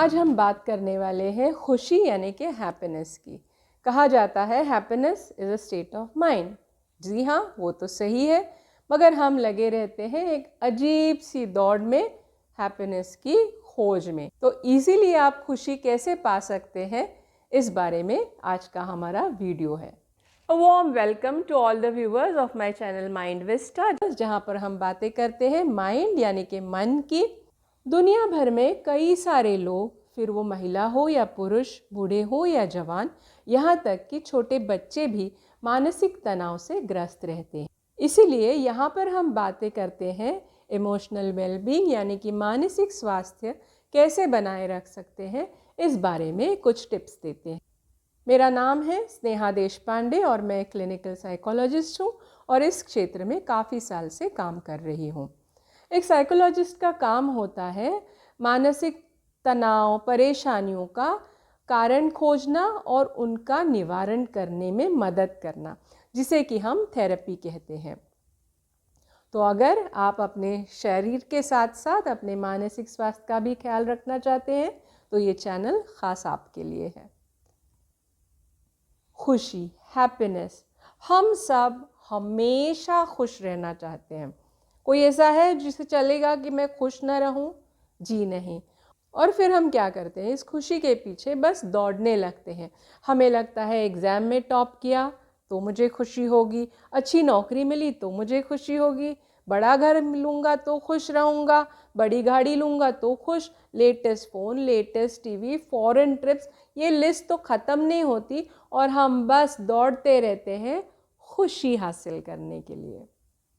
आज हम बात करने वाले हैं खुशी यानी कि हैप्पीनेस की। कहा जाता है happiness is a state of mind. जी हाँ, वो तो सही है, मगर हम लगे रहते हैं एक अजीब सी दौड़ में हैप्पीनेस की खोज में। तो इजीली आप खुशी कैसे पा सकते हैं, इस बारे में आज का हमारा वीडियो है। A warm welcome to all the viewers of my channel Mind Vista, जहाँ पर हम बातें करते हैं माइंड यानी कि मन की। दुनिया भर में कई सारे लोग, फिर वो महिला हो या पुरुष, बूढ़े हो या जवान, यहाँ तक कि छोटे बच्चे भी मानसिक तनाव से ग्रस्त रहते हैं। इसीलिए यहाँ पर हम बातें करते हैं इमोशनल वेलबींग यानी कि मानसिक स्वास्थ्य कैसे बनाए रख सकते हैं, इस बारे में कुछ टिप्स देते हैं। मेरा नाम है स्नेहा देशपांडे और मैं क्लिनिकल साइकोलॉजिस्ट हूँ और इस क्षेत्र में काफ़ी साल से काम कर रही हूँ। एक साइकोलॉजिस्ट का काम होता है मानसिक तनाव, परेशानियों का कारण खोजना और उनका निवारण करने में मदद करना, जिसे कि हम थेरेपी कहते हैं। तो अगर आप अपने शरीर के साथ साथ अपने मानसिक स्वास्थ्य का भी ख्याल रखना चाहते हैं तो ये चैनल ख़ास आपके लिए है। खुशी, हैप्पीनेस, हम सब हमेशा खुश रहना चाहते हैं। कोई ऐसा है जिसे चलेगा कि मैं खुश ना रहूं? जी नहीं। और फिर हम क्या करते हैं, इस खुशी के पीछे बस दौड़ने लगते हैं। हमें लगता है एग्ज़ाम में टॉप किया तो मुझे खुशी होगी, अच्छी नौकरी मिली तो मुझे खुशी होगी, बड़ा घर लूँगा तो खुश रहूँगा, बड़ी गाड़ी लूँगा तो खुश, latest phone, latest TV, foreign trips, ये लिस्ट तो ख़त्म नहीं होती और हम बस दौड़ते रहते हैं खुशी हासिल करने के लिए।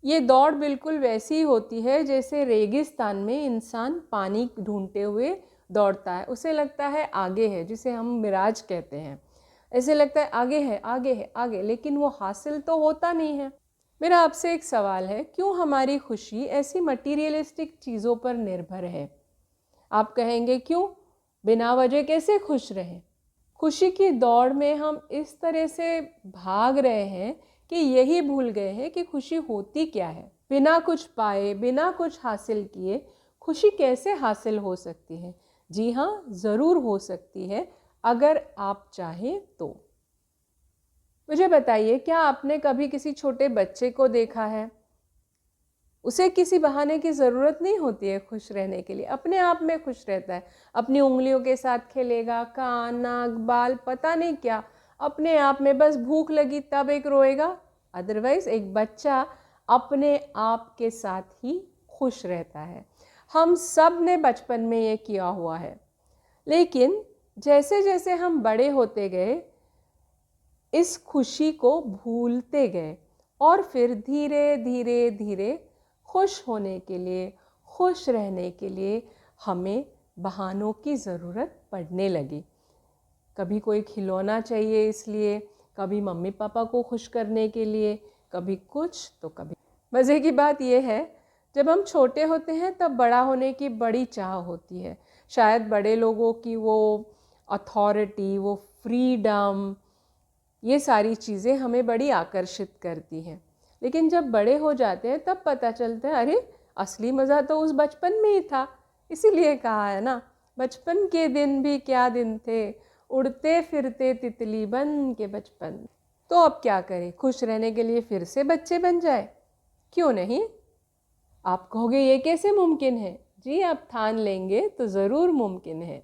ये दौड़ बिल्कुल वैसी ही होती है जैसे रेगिस्तान में इंसान पानी ढूंढते हुए दौड़ता है। उसे लगता है आगे है, जिसे हम मिराज कहते हैं। ऐसे लगता है आगे है, आगे है, आगे, लेकिन वो हासिल तो होता नहीं है। मेरा आपसे एक सवाल है, क्यों हमारी खुशी ऐसी मटीरियलिस्टिक चीज़ों पर निर्भर है? आप कहेंगे क्यों, बिना वजह कैसे खुश रहें? खुशी की दौड़ में हम इस तरह से भाग रहे हैं कि यही भूल गए हैं कि खुशी होती क्या है। बिना कुछ पाए, बिना कुछ हासिल किए खुशी कैसे हासिल हो सकती है? जी हाँ, ज़रूर हो सकती है, अगर आप चाहें तो। मुझे बताइए, क्या आपने कभी किसी छोटे बच्चे को देखा है? उसे किसी बहाने की ज़रूरत नहीं होती है खुश रहने के लिए, अपने आप में खुश रहता है। अपनी उंगलियों के साथ खेलेगा, कान, नाक, बाल, पता नहीं क्या, अपने आप में। बस भूख लगी तब एक रोएगा, अदरवाइज़ एक बच्चा अपने आप के साथ ही खुश रहता है। हम सब ने बचपन में ये किया हुआ है, लेकिन जैसे जैसे हम बड़े होते गए इस खुशी को भूलते गए और फिर धीरे धीरे धीरे खुश होने के लिए, खुश रहने के लिए हमें बहानों की ज़रूरत पड़ने लगी। कभी कोई खिलौना चाहिए इसलिए, कभी मम्मी पापा को खुश करने के लिए, कभी कुछ तो कभी। मज़े की बात यह है, जब हम छोटे होते हैं तब बड़ा होने की बड़ी चाह होती है। शायद बड़े लोगों की वो अथॉरिटी, वो फ्रीडम, ये सारी चीज़ें हमें बड़ी आकर्षित करती हैं। लेकिन जब बड़े हो जाते हैं तब पता चलता है, अरे असली मज़ा तो उस बचपन में ही था। इसीलिए कहा है ना, बचपन के दिन भी क्या दिन थे, उड़ते फिरते तितली बन के बचपन। तो अब क्या करें, खुश रहने के लिए फिर से बच्चे बन जाए? क्यों नहीं? आप कहोगे ये कैसे मुमकिन है? जी, आप ठान लेंगे तो ज़रूर मुमकिन है।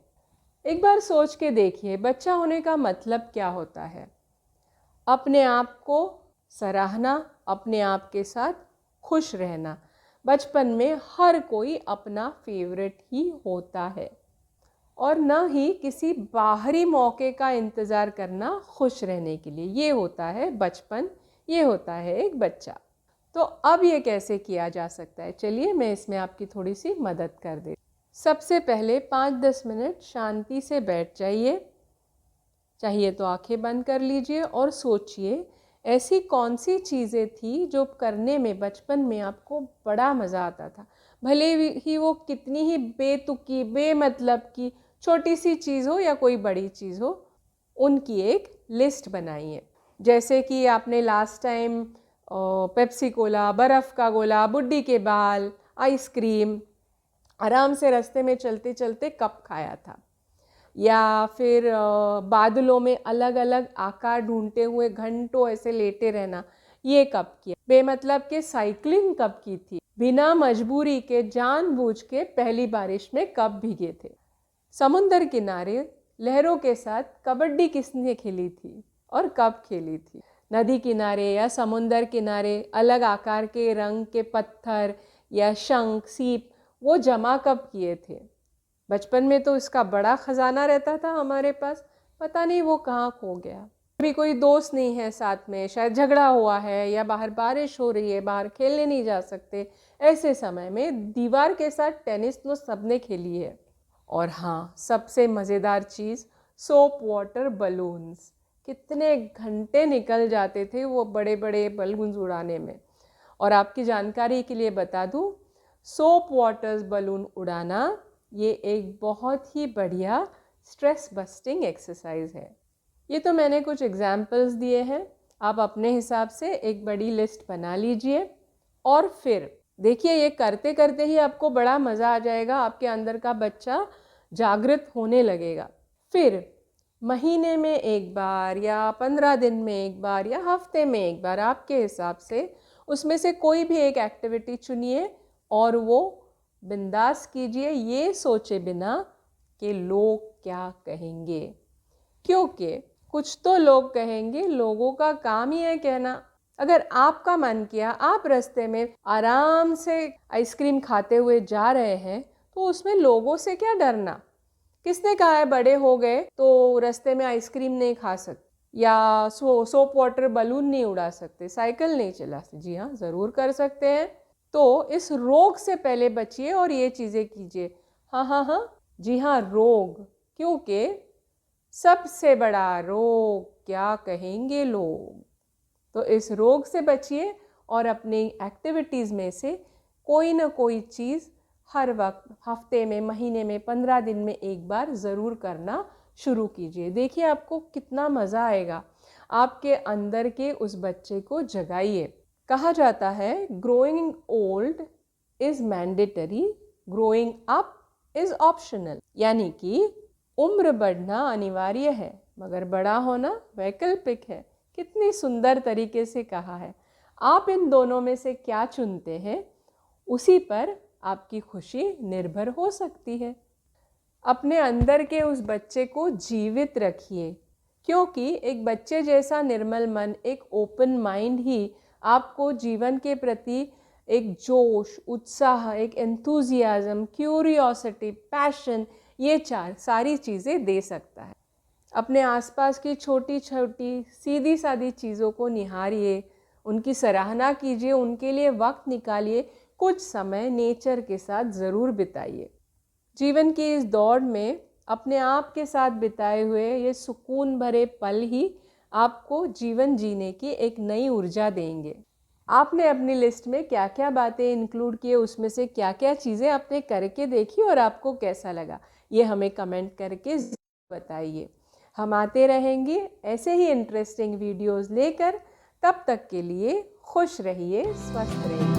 एक बार सोच के देखिए, बच्चा होने का मतलब क्या होता है? अपने आप को सराहना, अपने आप के साथ खुश रहना। बचपन में हर कोई अपना फेवरेट ही होता है और न ही किसी बाहरी मौके का इंतज़ार करना खुश रहने के लिए। ये होता है बचपन, ये होता है एक बच्चा। तो अब ये कैसे किया जा सकता है? चलिए मैं इसमें आपकी थोड़ी सी मदद कर दे। सबसे पहले 5-10 मिनट शांति से बैठ जाइए। चाहिए तो आंखें बंद कर लीजिए और सोचिए ऐसी कौन सी चीज़ें थी जो करने में बचपन में आपको बड़ा मज़ा आता था। भले ही वो कितनी ही बेतुकी, बेमतलब की छोटी सी चीज़ हो या कोई बड़ी चीज़ हो, उनकी एक लिस्ट बनाइए। जैसे कि आपने लास्ट टाइम पेप्सी कोला, बर्फ़ का गोला, बुड्डी के बाल, आइसक्रीम आराम से रास्ते में चलते चलते कब खाया था। या फिर बादलों में अलग अलग आकार ढूंढते हुए घंटों ऐसे लेटे रहना, ये कब किया? बेमतलब के साइकिलिंग कब की थी? बिना मजबूरी के जानबूझ के पहली बारिश में कब भीगे थे? समुंदर किनारे लहरों के साथ कबड्डी किसने खेली थी और कब खेली थी? नदी किनारे या समुंदर किनारे अलग आकार के रंग के पत्थर या शंख, सीप वो जमा कब किए थे? बचपन में तो इसका बड़ा खजाना रहता था हमारे पास, पता नहीं वो कहाँ खो गया। अभी कोई दोस्त नहीं है साथ में, शायद झगड़ा हुआ है या बाहर बारिश हो रही है, बाहर खेलने नहीं जा सकते, ऐसे समय में दीवार के साथ टेनिस तो सबने खेली है। और हाँ, सबसे मज़ेदार चीज़ सोप वाटर बलून्स। कितने घंटे निकल जाते थे वो बड़े बड़े बलून्स उड़ाने में। और आपकी जानकारी के लिए बता दूँ, सोप वाटर्स बलून उड़ाना ये एक बहुत ही बढ़िया स्ट्रेस बस्टिंग एक्सरसाइज है। ये तो मैंने कुछ एग्जाम्पल्स दिए हैं, आप अपने हिसाब से एक बड़ी लिस्ट बना लीजिए और फिर देखिए, ये करते करते ही आपको बड़ा मज़ा आ जाएगा, आपके अंदर का बच्चा जागृत होने लगेगा। फिर महीने में एक बार या 15 दिन में एक बार या हफ्ते में एक बार आपके हिसाब से उसमें से कोई भी एक एक्टिविटी चुनिए और वो बिंदास कीजिए, ये सोचे बिना कि लोग क्या कहेंगे। क्योंकि कुछ तो लोग कहेंगे, लोगों का काम ही है कहना। अगर आपका मन किया, आप रास्ते में आराम से आइसक्रीम खाते हुए जा रहे हैं, तो उसमें लोगों से क्या डरना? किसने कहा है बड़े हो गए तो रास्ते में आइसक्रीम नहीं खा सकते या सोप वाटर बलून नहीं उड़ा सकते, साइकिल नहीं चला सकते? जी हाँ, ज़रूर कर सकते हैं। तो इस रोग से पहले बचिए और ये चीज़ें कीजिए। हाँ हाँ हाँ, जी हाँ, रोग। क्योंकि सबसे बड़ा रोग क्या कहेंगे लोग। तो इस रोग से बचिए और अपनी एक्टिविटीज़ में से कोई ना कोई चीज़ हर वक्त, हफ्ते में, महीने में, 15 दिन में एक बार ज़रूर करना शुरू कीजिए। देखिए आपको कितना मज़ा आएगा। आपके अंदर के उस बच्चे को जगाइए। कहा जाता है growing old is mandatory, growing up is optional. यानी कि उम्र बढ़ना अनिवार्य है मगर बड़ा होना वैकल्पिक है। कितनी सुंदर तरीके से कहा है। आप इन दोनों में से क्या चुनते हैं, उसी पर आपकी खुशी निर्भर हो सकती है। अपने अंदर के उस बच्चे को जीवित रखिए, क्योंकि एक बच्चे जैसा निर्मल मन, एक ओपन माइंड ही आपको जीवन के प्रति एक जोश, उत्साह, एक एंथुजियाज्म, क्यूरियोसिटी, पैशन, ये सारी चीज़ें दे सकता है। अपने आसपास की छोटी छोटी सीधी सादी चीज़ों को निहारिए, उनकी सराहना कीजिए, उनके लिए वक्त निकालिए, कुछ समय नेचर के साथ ज़रूर बिताइए। जीवन की इस दौड़ में अपने आप के साथ बिताए हुए ये सुकून भरे पल ही आपको जीवन जीने की एक नई ऊर्जा देंगे। आपने अपनी लिस्ट में क्या क्या बातें इंक्लूड किए, उसमें से क्या क्या चीज़ें आपने करके देखी और आपको कैसा लगा, ये हमें कमेंट करके बताइए। हम आते रहेंगे ऐसे ही इंटरेस्टिंग वीडियोस लेकर। तब तक के लिए खुश रहिए, स्वस्थ रहिए।